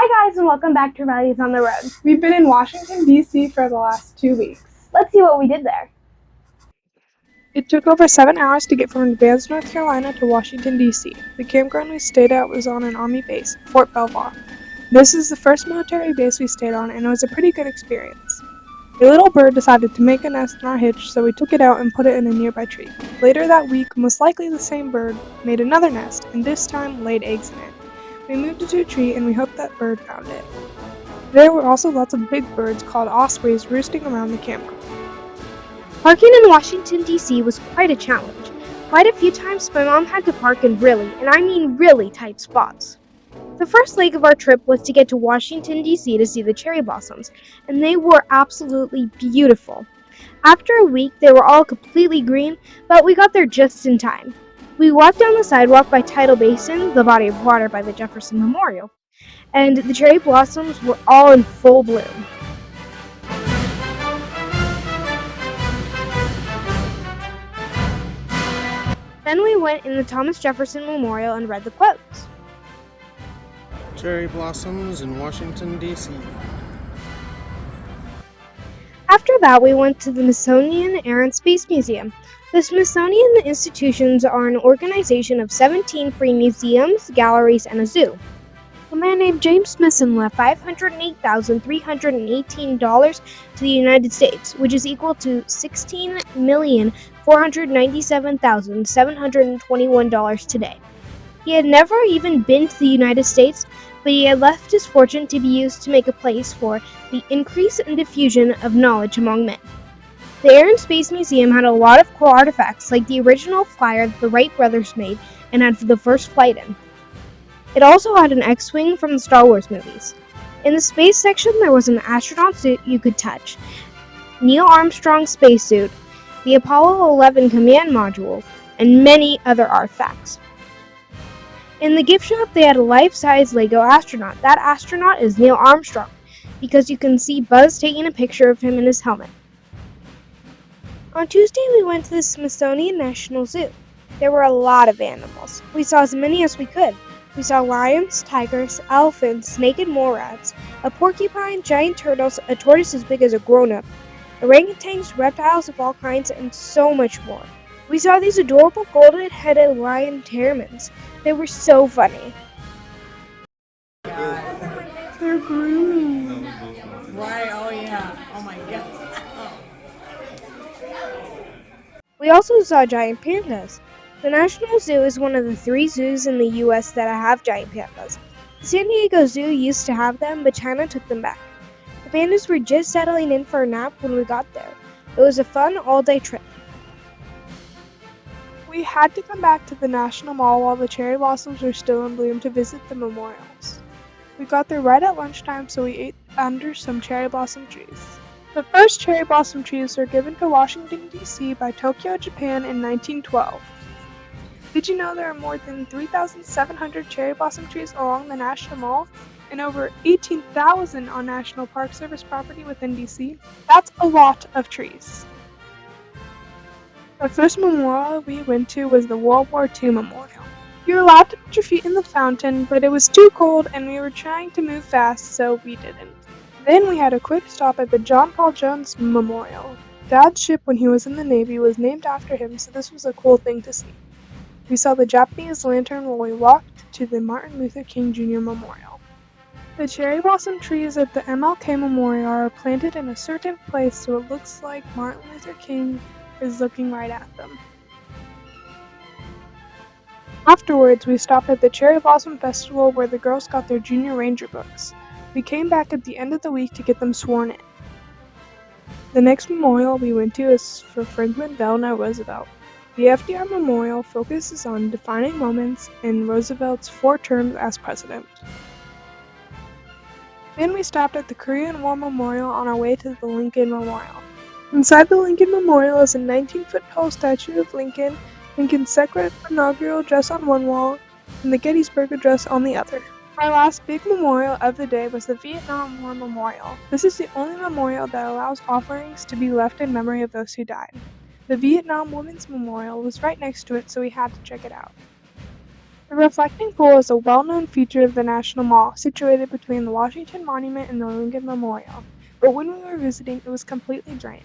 Hi guys and welcome back to Rallies on the Road. We've been in Washington, D.C. for the last 2 weeks. Let's see what we did there. It took over 7 hours to get from Advance, North Carolina to Washington, D.C. The campground we stayed at was on an Army base, Fort Belvoir. This is the first military base we stayed on, and it was a pretty good experience. A little bird decided to make a nest in our hitch, so we took it out and put it in a nearby tree. Later that week, most likely the same bird made another nest, and this time laid eggs in it. We moved it to a tree, and we hoped that bird found it. There were also lots of big birds called ospreys roosting around the campground. Parking in Washington, D.C. was quite a challenge. Quite a few times my mom had to park in really, and I mean really tight spots. The first leg of our trip was to get to Washington, D.C. to see the cherry blossoms, and they were absolutely beautiful. After a week, they were all completely green, but we got there just in time. We walked down the sidewalk by Tidal Basin, the body of water by the Jefferson Memorial, and the cherry blossoms were all in full bloom. Then we went in the Thomas Jefferson Memorial and read the quotes. Cherry blossoms in Washington, D.C. After that, we went to the Smithsonian Air and Space Museum. The Smithsonian institutions are an organization of 17 free museums, galleries, and a zoo. A man named James Smithson left $508,318 to the United States, which is equal to $16,497,721 today. He had never even been to the United States, but he had left his fortune to be used to make a place for the increase and diffusion of knowledge among men. The Air and Space Museum had a lot of cool artifacts, like the original flyer that the Wright brothers made and had the first flight in. It also had an X-Wing from the Star Wars movies. In the space section, there was an astronaut suit you could touch, Neil Armstrong's spacesuit, the Apollo 11 command module, and many other artifacts. In the gift shop, they had a life-size Lego astronaut. That astronaut is Neil Armstrong, because you can see Buzz taking a picture of him in his helmet. On Tuesday, we went to the Smithsonian National Zoo. There were a lot of animals. We saw as many as we could. We saw lions, tigers, elephants, naked mole rats, a porcupine, giant turtles, a tortoise as big as a grown-up, orangutans, reptiles of all kinds, and so much more. We saw these adorable golden-headed lion ptarmigans. They were so funny. They're grooming. Right, oh yeah. Oh my god. We also saw giant pandas. The National Zoo is one of the 3 zoos in the U.S. that have giant pandas. The San Diego Zoo used to have them, but China took them back. The pandas were just settling in for a nap when we got there. It was a fun all-day trip. We had to come back to the National Mall while the cherry blossoms were still in bloom to visit the memorials. We got there right at lunchtime, so we ate under some cherry blossom trees. The first cherry blossom trees were given to Washington, D.C. by Tokyo, Japan in 1912. Did you know there are more than 3,700 cherry blossom trees along the National Mall and over 18,000 on National Park Service property within D.C.? That's a lot of trees. The first memorial we went to was the World War II Memorial. You were allowed to put your feet in the fountain, but it was too cold and we were trying to move fast, so we didn't. Then we had a quick stop at the John Paul Jones Memorial. Dad's ship when he was in the Navy was named after him, so this was a cool thing to see. We saw the Japanese lantern while we walked to the Martin Luther King Jr. Memorial. The cherry blossom trees at the MLK Memorial are planted in a certain place so it looks like Martin Luther King is looking right at them. Afterwards, we stopped at the Cherry Blossom Festival where the girls got their Junior Ranger books. We came back at the end of the week to get them sworn in. The next memorial we went to is for Franklin Delano Roosevelt. The FDR Memorial focuses on defining moments in Roosevelt's 4 terms as president. Then we stopped at the Korean War Memorial on our way to the Lincoln Memorial. Inside the Lincoln Memorial is a 19-foot-tall statue of Lincoln, Lincoln's second inaugural address on one wall, and the Gettysburg Address on the other. Our last big memorial of the day was the Vietnam War Memorial. This is the only memorial that allows offerings to be left in memory of those who died. The Vietnam Women's Memorial was right next to it, so we had to check it out. The reflecting pool is a well-known feature of the National Mall, situated between the Washington Monument and the Lincoln Memorial. But when we were visiting, it was completely drained.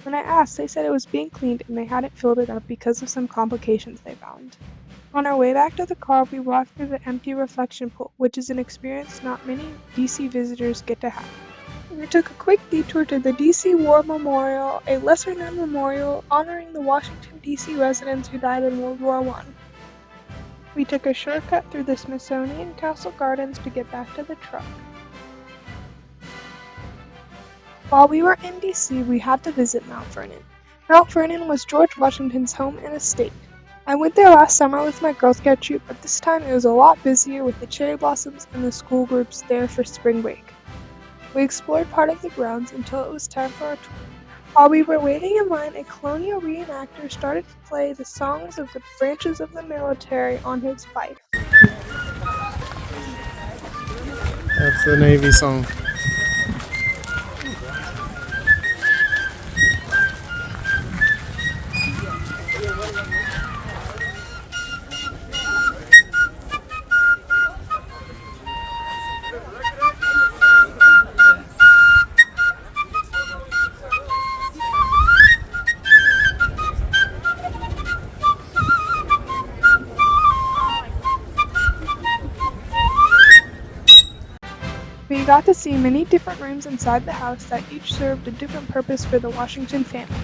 When I asked, they said it was being cleaned and they hadn't filled it up because of some complications they found. On our way back to the car, we walked through the empty reflection pool, which is an experience not many DC visitors get to have. We took a quick detour to the DC War Memorial, a lesser-known memorial honoring the Washington, D.C. residents who died in World War I. We took a shortcut through the Smithsonian Castle Gardens to get back to the truck. While we were in D.C., we had to visit Mount Vernon. Mount Vernon was George Washington's home and estate. I went there last summer with my Girl Scout troop, but this time it was a lot busier with the cherry blossoms and the school groups there for spring break. We explored part of the grounds until it was time for our tour. While we were waiting in line, a colonial reenactor started to play the songs of the branches of the military on his fife. That's the Navy song. We got to see many different rooms inside the house that each served a different purpose for the Washington family.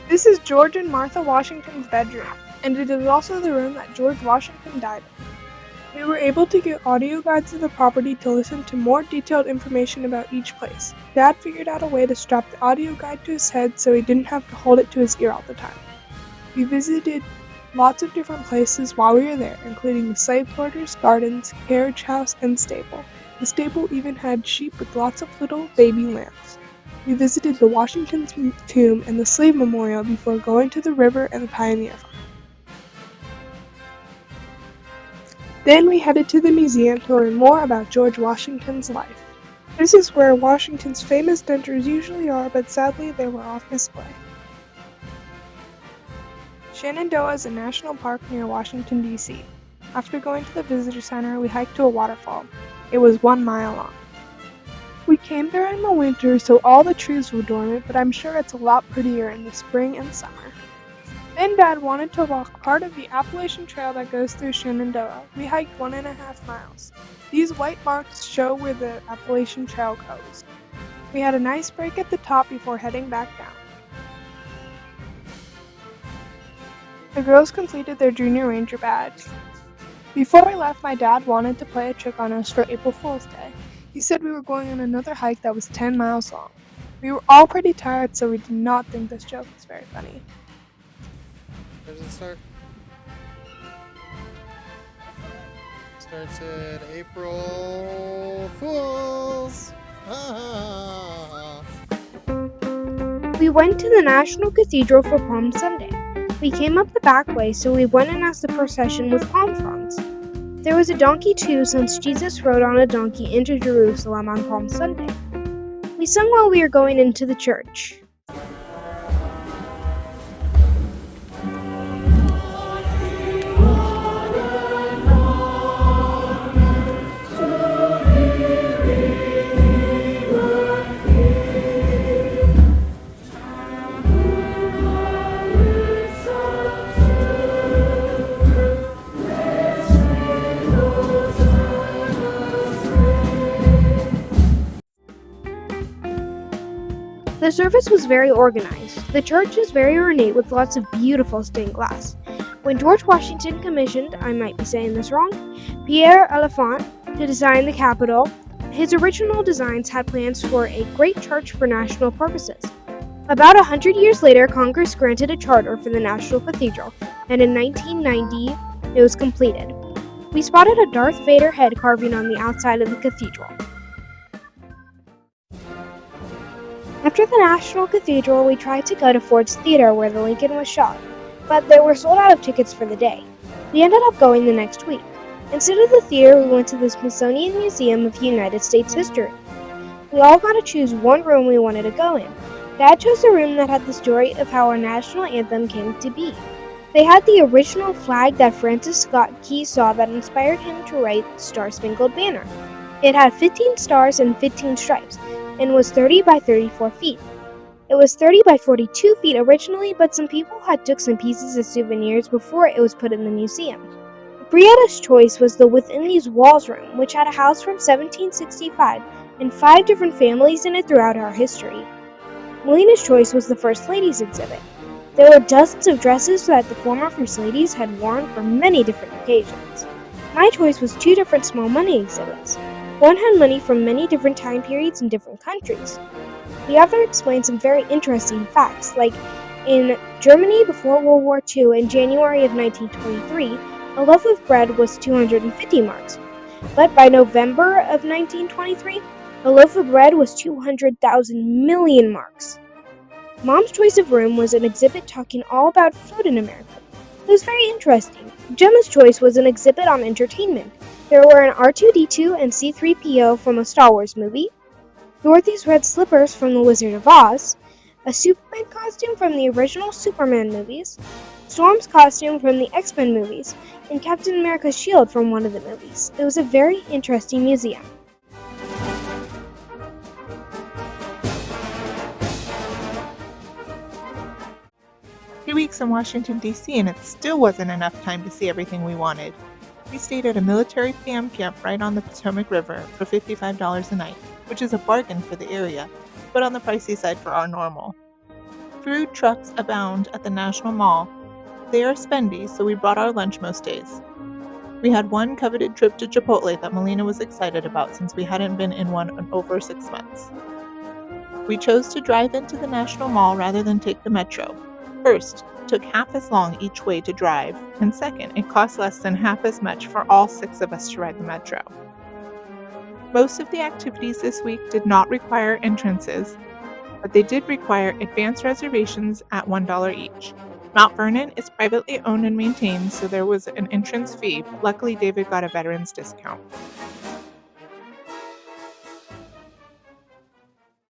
This is George and Martha Washington's bedroom, and it is also the room that George Washington died in. We were able to get audio guides of the property to listen to more detailed information about each place. Dad figured out a way to strap the audio guide to his head so he didn't have to hold it to his ear all the time. We visited lots of different places while we were there, including the slave quarters, gardens, carriage house, and stable. The stable even had sheep with lots of little baby lambs. We visited the Washington's tomb and the slave memorial before going to the river and the pioneer farm. Then we headed to the museum to learn more about George Washington's life. This is where Washington's famous dentures usually are, but sadly they were off display. Shenandoah is a national park near Washington, D.C. After going to the visitor center, we hiked to a waterfall. It was 1 mile long. We came there in the winter, so all the trees were dormant, but I'm sure it's a lot prettier in the spring and summer. Then Dad wanted to walk part of the Appalachian Trail that goes through Shenandoah. We hiked 1.5 miles. These white marks show where the Appalachian Trail goes. We had a nice break at the top before heading back down. The girls completed their Junior Ranger badge. Before we left, my dad wanted to play a trick on us for April Fool's Day. He said we were going on another hike that was 10 miles long. We were all pretty tired, so we did not think this joke was very funny. Where does it start? Starts at April Fools. We went to the National Cathedral for Palm Sunday. We came up the back way, so we went and asked the procession with palm fronds. There was a donkey too, since Jesus rode on a donkey into Jerusalem on Palm Sunday. We sung while we were going into the church. The service was very organized. The church is very ornate with lots of beautiful stained glass. When George Washington commissioned, I might be saying this wrong, Pierre Elefant to design the Capitol, his original designs had plans for a great church for national purposes. About 100 years later, Congress granted a charter for the National Cathedral, and in 1990, it was completed. We spotted a Darth Vader head carving on the outside of the cathedral. After the National Cathedral, we tried to go to Ford's Theater where the Lincoln was shot, but they were sold out of tickets for the day. We ended up going the next week. Instead of the theater, we went to the Smithsonian Museum of United States History. We all got to choose one room we wanted to go in. Dad chose a room that had the story of how our national anthem came to be. They had the original flag that Francis Scott Key saw that inspired him to write Star Spangled Banner. It had 15 stars and 15 stripes, and was 30 by 34 feet. It was 30 by 42 feet originally, but some people had took some pieces as souvenirs before it was put in the museum. Brietta's choice was the Within These Walls room, which had a house from 1765 and 5 different families in it throughout our history. Melina's choice was the First Ladies exhibit. There were dozens of dresses that the former First Ladies had worn for many different occasions. My choice was 2 different small money exhibits. One had money from many different time periods in different countries. The other explained some very interesting facts, like in Germany before World War II in January of 1923, a loaf of bread was 250 marks. But by November of 1923, a loaf of bread was 200,000 million marks. Mom's choice of room was an exhibit talking all about food in America. It was very interesting. Gemma's choice was an exhibit on entertainment. There were an R2-D2 and C-3PO from a Star Wars movie, Dorothy's red slippers from The Wizard of Oz, a Superman costume from the original Superman movies, Storm's costume from the X-Men movies, and Captain America's shield from one of the movies. It was a very interesting museum. Few weeks in Washington, D.C., and it still wasn't enough time to see everything we wanted. We stayed at a military PM camp right on the Potomac River for $55 a night, which is a bargain for the area, but on the pricey side for our normal. Food trucks abound at the National Mall. They are spendy, so we brought our lunch most days. We had one coveted trip to Chipotle that Melina was excited about since we hadn't been in one in over 6 months. We chose to drive into the National Mall rather than take the metro. First, it took half as long each way to drive, and second, it cost less than half as much for all 6 of us to ride the metro. Most of the activities this week did not require entrances, but they did require advance reservations at $1 each. Mount Vernon is privately owned and maintained, so there was an entrance fee, but luckily David got a veteran's discount.